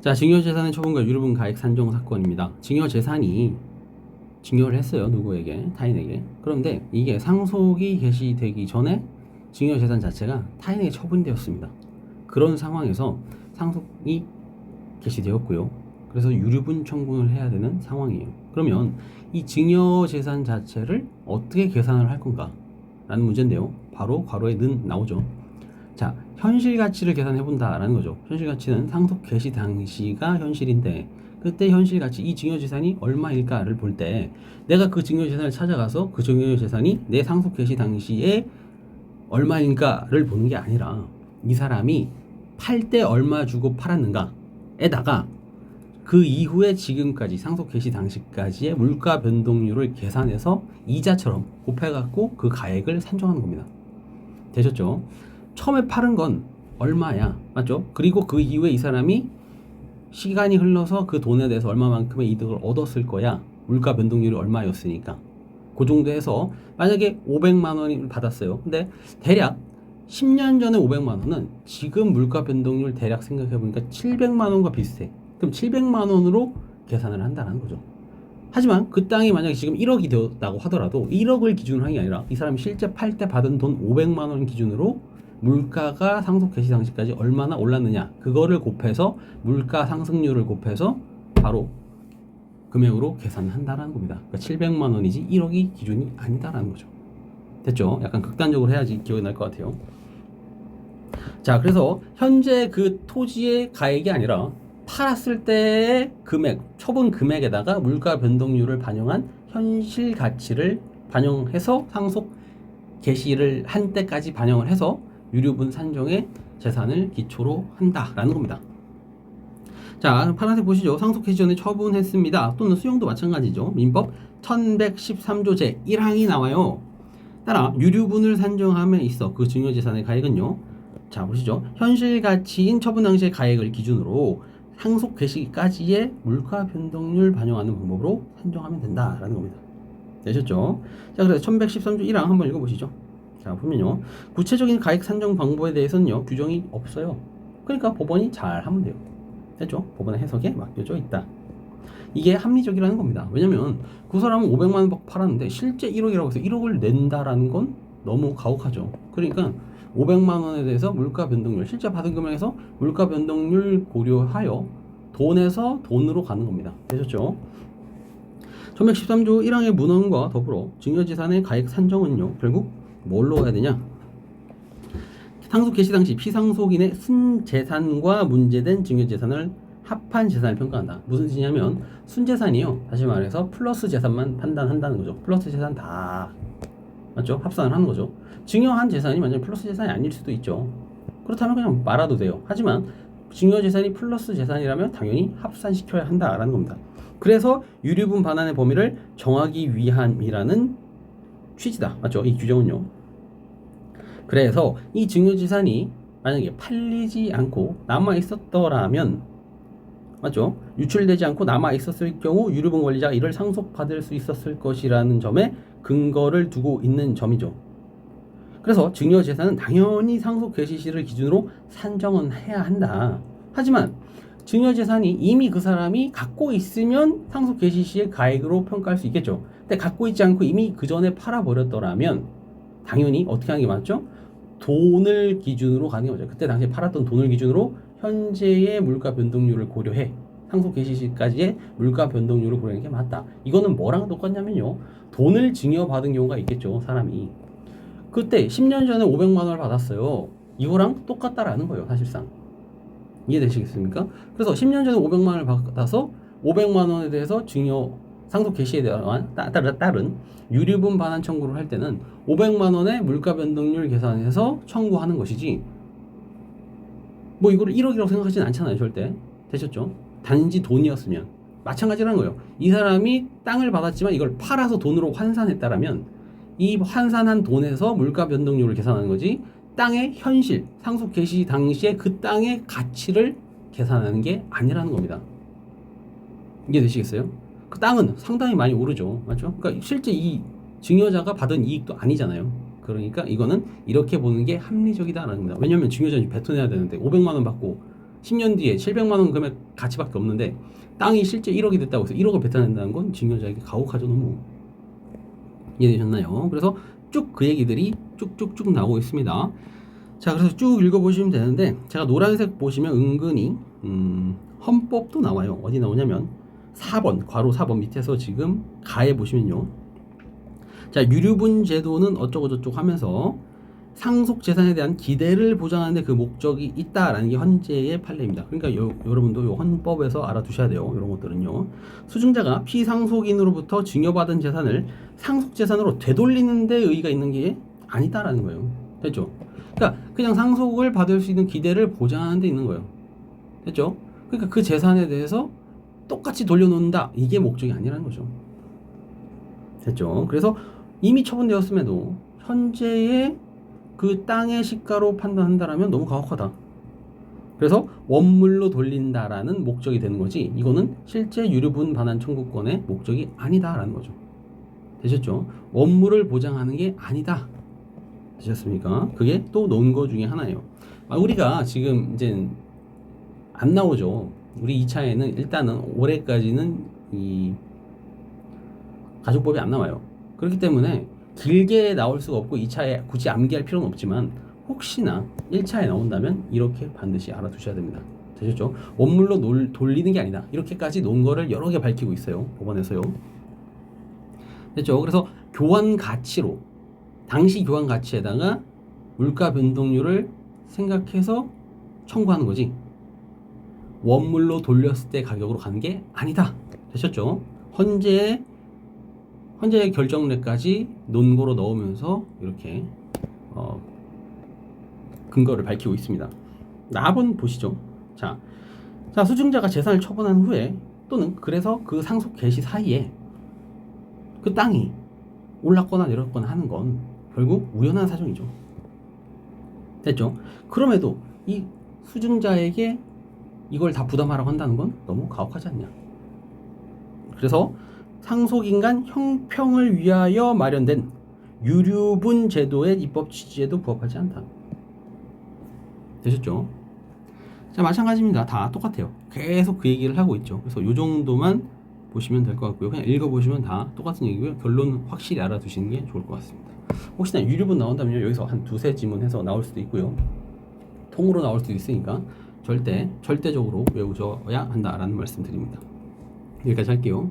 자, 증여재산의 처분과 유류분 가액 산정 사건입니다. 증여재산이 증여를 했어요. 누구에게? 타인에게. 그런데 이게 상속이 개시되기 전에 증여재산 자체가 타인에게 처분되었습니다. 그런 상황에서 상속이 개시되었고요. 그래서 유류분 청구를 해야 되는 상황이에요. 그러면 이 증여재산 자체를 어떻게 계산을 할 건가? 라는 문제인데요. 바로 괄호에 는 나오죠. 자, 현실 가치를 계산해 본다라는 거죠. 현실 가치는 상속 개시 당시가 현실인데 그때 현실 가치 이 증여 재산이 얼마일까를 볼 때 내가 그 증여 재산을 찾아가서 그 증여 재산이 내 상속 개시 당시에 얼마인가를 보는 게 아니라 이 사람이 팔 때 얼마 주고 팔았는가에다가 그 이후에 지금까지 상속 개시 당시까지의 물가 변동률을 계산해서 이자처럼 곱해갖고 그 가액을 산정하는 겁니다. 되셨죠? 처음에 팔은 건 얼마야, 맞죠? 그리고 그 이후에 이 사람이 시간이 흘러서 그 돈에 대해서 얼마만큼의 이득을 얻었을 거야. 물가 변동률이 얼마였으니까. 그 정도 해서 만약에 500만 원을 받았어요. 근데 대략 10년 전에 500만 원은 지금 물가 변동률 대략 생각해 보니까 700만 원과 비슷해. 그럼 700만 원으로 계산을 한다는 거죠. 하지만 그 땅이 만약에 지금 1억이 되었다고 하더라도 1억을 기준으로 한 게 아니라 이 사람이 실제 팔 때 받은 돈 500만 원 기준으로 물가가 상속 개시 당시까지 얼마나 올랐느냐 그거를 곱해서 물가 상승률을 곱해서 바로 금액으로 계산한다라는 겁니다. 그러니까 700만 원이지 1억이 기준이 아니다라는 거죠. 됐죠? 약간 극단적으로 해야지 기억이 날 것 같아요. 자, 그래서 현재 그 토지의 가액이 아니라 팔았을 때의 금액, 처분 금액에다가 물가 변동률을 반영한 현실 가치를 반영해서 상속 개시를 한 때까지 반영을 해서 유류분 산정의 재산을 기초로 한다라는 겁니다. 자, 파란색 보시죠. 상속 개시 전에 처분했습니다. 또는 수용도 마찬가지죠. 민법 1113조 제1항이 나와요. 따라 유류분을 산정함에 있어 그 증여재산의 가액은요. 자, 보시죠. 현실 가치인 처분 당시의 가액을 기준으로 상속 개시까지의 물가 변동률 반영하는 방법으로 산정하면 된다라는 겁니다. 되셨죠? 자, 그래서 1113조 1항 한번 읽어보시죠. 자, 보면요. 구체적인 가액 산정 방법에 대해서는요, 규정이 없어요. 그러니까 법원이 잘 하면 돼요. 됐죠? 법원의 해석에 맡겨져 있다. 이게 합리적이라는 겁니다. 왜냐면 그 사람은 500만 원 받고 팔았는데 실제 1억이라고 해서 1억을 낸다라는 건 너무 가혹하죠. 그러니까 500만 원에 대해서 물가 변동률, 실제 받은 금액에서 물가 변동률 고려하여 돈에서 돈으로 가는 겁니다. 되셨죠? 1113조 1항의 문헌과 더불어 증여재산의 가액 산정은요, 결국 뭘로 가야 되냐? 상속 개시 당시 피상속인의 순재산과 문제된 증여재산을 합한 재산을 평가한다. 무슨 뜻이냐면 순재산이요. 다시 말해서 플러스 재산만 판단한다는 거죠. 플러스 재산 다 맞죠? 합산을 하는 거죠. 증여한 재산이 만약에 플러스 재산이 아닐 수도 있죠. 그렇다면 그냥 말아도 돼요. 하지만 증여재산이 플러스 재산이라면 당연히 합산시켜야 한다라는 겁니다. 그래서 유류분 반환의 범위를 정하기 위함이라는 취지다. 맞죠? 이 규정은요. 그래서 이 증여재산이 만약에 팔리지 않고 남아 있었더라면 맞죠? 유출되지 않고 남아 있었을 경우 유류분 권리자가 이를 상속받을 수 있었을 것이라는 점에 근거를 두고 있는 점이죠. 그래서 증여재산은 당연히 상속 개시 시를 기준으로 산정은 해야 한다. 하지만 증여재산이 이미 그 사람이 갖고 있으면 상속 개시 시의 가액으로 평가할 수 있겠죠. 근데 갖고 있지 않고 이미 그 전에 팔아버렸더라면 당연히 어떻게 하는 게 맞죠? 돈을 기준으로 가는 게 맞죠. 그때 당시에 팔았던 돈을 기준으로 현재의 물가 변동률을 고려해 상속 개시 시까지의 물가 변동률을 고려하는 게 맞다. 이거는 뭐랑 똑같냐면요. 돈을 증여받은 경우가 있겠죠. 사람이. 그때 10년 전에 500만 원을 받았어요. 이거랑 똑같다라는 거예요. 사실상. 이해되시겠습니까? 그래서 10년 전에 500만 원을 받아서 500만 원에 대해서 증여 상속 개시에 따른 유류분 반환 청구를 할 때는 500만 원의 물가 변동률 계산해서 청구하는 것이지 뭐 이거를 1억이라고 생각하지는 않잖아요. 절대. 되셨죠? 단지 돈이었으면 마찬가지라는 거예요. 이 사람이 땅을 받았지만 이걸 팔아서 돈으로 환산했다라면 이 환산한 돈에서 물가 변동률을 계산하는 거지 땅의 현실, 상속 개시 당시에 그 땅의 가치를 계산하는 게 아니라는 겁니다. 이해되시겠어요? 그 땅은 상당히 많이 오르죠. 맞죠? 그러니까 실제 이 증여자가 받은 이익도 아니잖아요. 그러니까 이거는 이렇게 보는 게 합리적이다라는 겁니다. 왜냐면 증여자는 뱉어내야 되는데 500만 원 받고 10년 뒤에 700만 원 금액 가치밖에 없는데 땅이 실제 1억이 됐다고 해서 1억을 뱉어낸다는 건 증여자에게 가혹하죠, 너무. 이해되셨나요? 그래서 쭉 그 얘기들이 쭉쭉쭉 나오고 있습니다. 자, 그래서 쭉 읽어보시면 되는데, 제가 노란색 보시면 은근히 헌법도 나와요. 어디 나오냐면 4번 괄호 4번 밑에서 지금 가에 보시면요, 자, 유류분 제도는 어쩌고 저쩌고 하면서 상속 재산에 대한 기대를 보장하는데 그 목적이 있다라는 게 헌재의 판례입니다. 그러니까 여러분도 요 헌법에서 알아두셔야 돼요. 이런 것들은요. 수증자가 피상속인으로부터 증여받은 재산을 상속 재산으로 되돌리는 데 의의가 있는 게 아니다라는 거예요. 됐죠? 그러니까 그냥 상속을 받을 수 있는 기대를 보장하는 데 있는 거예요. 됐죠? 그러니까 그 재산에 대해서 똑같이 돌려놓는다. 이게 목적이 아니라는 거죠. 됐죠? 그래서 이미 처분되었음에도 현재의 그 땅의 시가로 판단한다라면 너무 가혹하다. 그래서 원물로 돌린다라는 목적이 되는 거지, 이거는 실제 유류분 반환 청구권의 목적이 아니다라는 거죠. 되셨죠? 원물을 보장하는 게 아니다. 되셨습니까? 그게 또 논거 중에 하나예요. 우리가 지금 이제 안 나오죠. 우리 2차에는 일단은 올해까지는 이 가족법이 안 나와요. 그렇기 때문에 길게 나올 수가 없고 2차에 굳이 암기할 필요는 없지만 혹시나 1차에 나온다면 이렇게 반드시 알아두셔야 됩니다. 되셨죠? 원물로 돌리는 게 아니다. 이렇게까지 논거를 여러 개 밝히고 있어요. 법원에서요. 됐죠? 그래서 교환 가치로, 당시 교환 가치에다가 물가 변동률을 생각해서 청구하는 거지, 원물로 돌렸을 때 가격으로 가는 게 아니다. 되셨죠? 헌재의 결정례까지 논고로 넣으면서 이렇게 근거를 밝히고 있습니다. 한번 보시죠. 자, 수증자가 재산을 처분한 후에 또는 그래서 그 상속 개시 사이에 그 땅이 올랐거나 내렸거나 하는 건 결국 우연한 사정이죠. 됐죠? 그럼에도 이 수증자에게 이걸 다 부담하라고 한다는 건 너무 가혹하지 않냐. 그래서 상속인간 형평을 위하여 마련된 유류분 제도의 입법 취지에도 부합하지 않다. 되셨죠? 자, 마찬가지입니다. 다 똑같아요. 계속 그 얘기를 하고 있죠. 그래서 요 정도만 보시면 될 것 같고요. 그냥 읽어보시면 다 똑같은 얘기고요. 결론 확실히 알아두시는 게 좋을 것 같습니다. 혹시나 유류분 나온다면 여기서 한 두세 지문해서 나올 수도 있고요. 통으로 나올 수도 있으니까 절대적으로 외우셔야 한다라는 말씀 드립니다. 여기까지 할게요.